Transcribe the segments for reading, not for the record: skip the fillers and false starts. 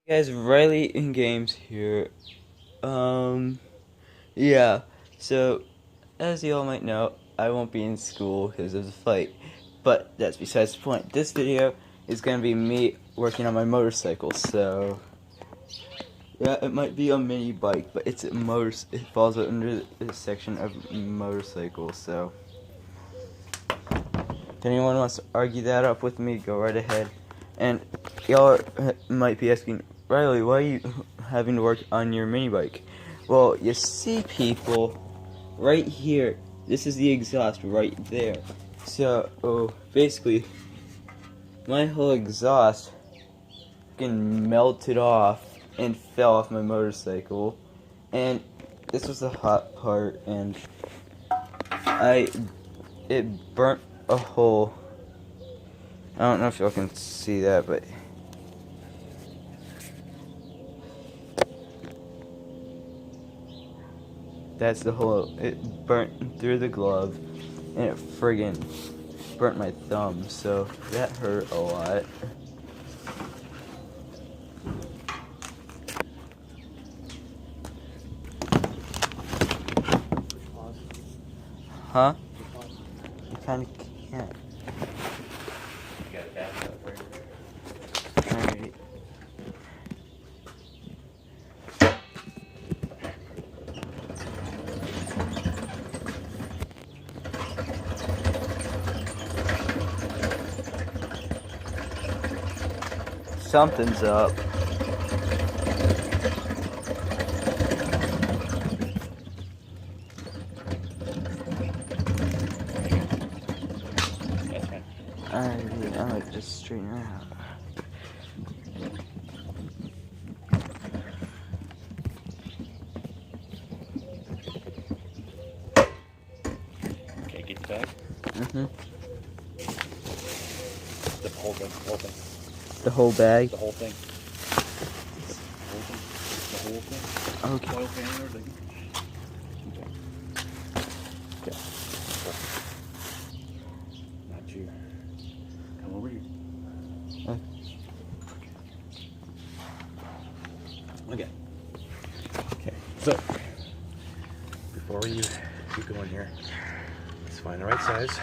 Hey guys, Riley in Games here. Yeah. So, as you all might know, I won't be in school because of the fight. But that's besides the point. This video is gonna be me working on my motorcycle. So, yeah, it might be a mini bike, but it's a it falls under the section of motorcycle. So, if anyone wants to argue that up with me, go right ahead. And y'all might be asking, Riley, why are you having to work on your mini bike? Well, you see, people, right here, this is the exhaust right there. So, basically, my whole exhaust fucking melted off and fell off my motorcycle. And this was the hot part, and it burnt a hole. I don't know if y'all can see that, but that's the hole. It burnt through the glove, and it friggin' burnt my thumb, so that hurt a lot. Huh? You kinda can't. You got a bathtub right there. Alright. Something's up. I'm gonna just straighten it out. Okay, get the bag. The whole thing, The whole bag? the whole thing. The whole thing. Okay. Oil pan and everything. Okay. Not you. Come over here. Okay. Okay. So, before you keep going here, let's find the right size.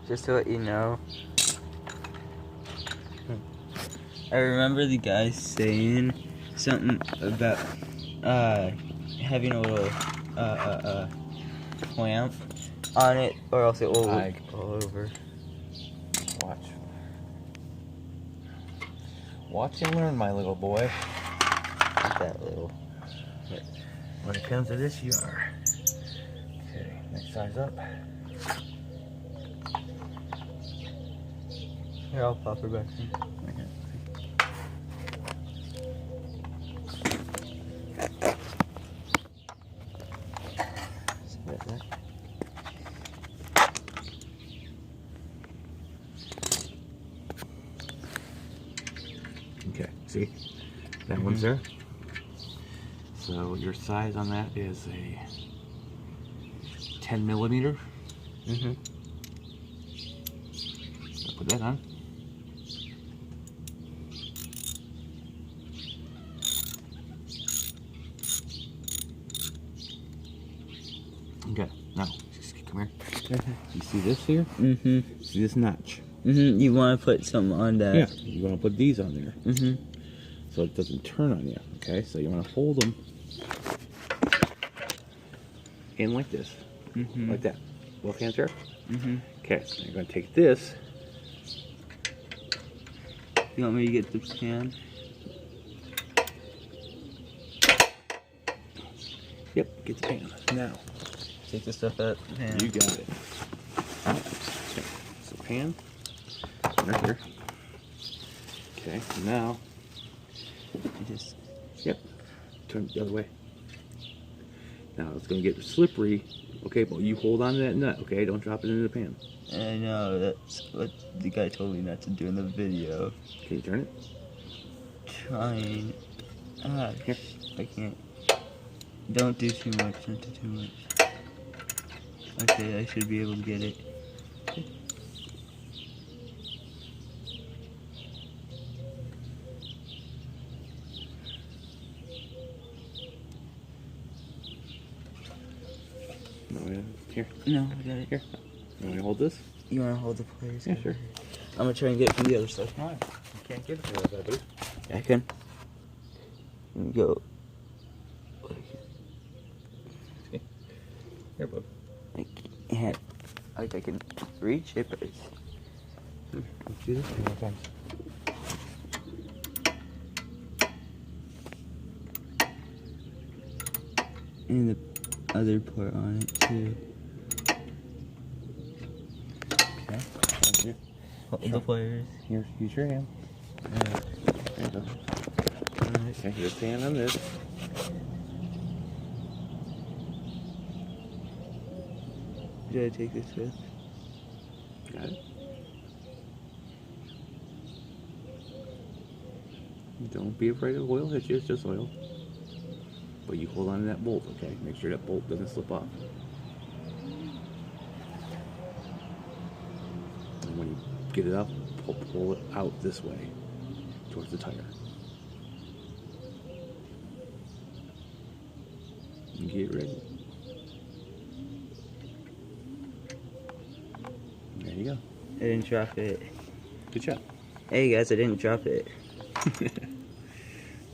Just to let you know, I remember the guy saying something about having a little clamp on it, or else it will leak all over. Watch and learn, my little boy. Not that little. But when it comes to this, you are. Okay, next size up. Here, I'll pop her back in. Okay, see? That one's there. So your size on that is a 10 millimeter. I'll put that on. Okay, now, just come here. You see this here? See this notch? You want to put something on that? Yeah, you want to put these on there. So it doesn't turn on you, okay? So you want to hold them in like this, like that. Both hands here? Okay, so you're going to take this. You want me to get the pan? Yep, get the pan. Now, Take the stuff out the pan. you got it. Okay, so pan, right here. Okay, now, You just... yep, turn it the other way. Now it's going to get slippery. Okay, but you hold on to that nut, okay? Don't drop it into the pan. I know, that's what the guy told me not to do in the video. Can you turn it? Trying. Here. I can't. Don't do too much, don't do too much. Okay, I should be able to get it. No, here. No, I got it. Here. You want to hold this? You want to hold the pliers? Yeah, sure. I'm gonna try and get it from the other side. Alright. You can't get it from the other side, buddy. I can. Go. See? Here, bud. I can't. Like I can reach it, but it's. Let's do this one more time. And the other part on it too. Okay. Right here. Hold the pliers. Here, use your hand. Alright. There you go. Alright. Okay, your hand on this. Did I take this with? Got it. Don't be afraid of oil hit you, it's just oil. But you hold on to that bolt, okay? Make sure that bolt doesn't slip off. And when you get it up, pull it out this way, towards the tire. And get ready. There you go. I didn't drop it. Good job. Hey guys, I didn't drop it.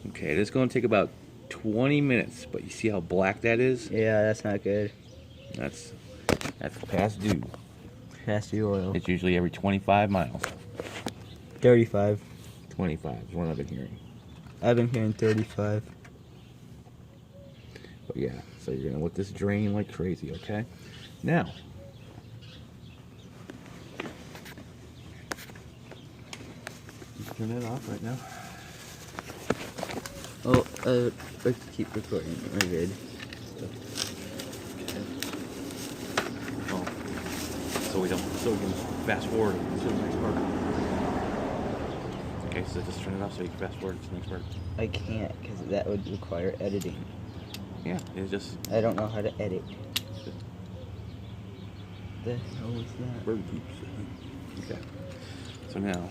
Okay, this is going to take about 20 minutes, but you see how black that is? Yeah, that's not good. That's past due. Past the oil. It's usually every 25 miles. 35. 25 is what I've been hearing. I've been hearing 35. But yeah, so you're going to let this drain like crazy, okay? Now, turn that off right now. Oh, let's keep recording. We're good. Oh, so we can fast forward to the next part. Okay, so just turn it off so you can fast forward to the next part. I can't, because that would require editing. Yeah, it's just I don't know how to edit. The hell was that? bird poops. Okay, so now.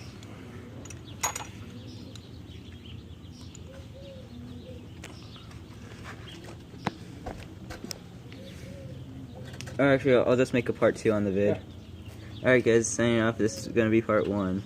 Or actually, I'll just make a part 2 on the vid. Yeah. Alright guys, signing off. This is going to be part 1.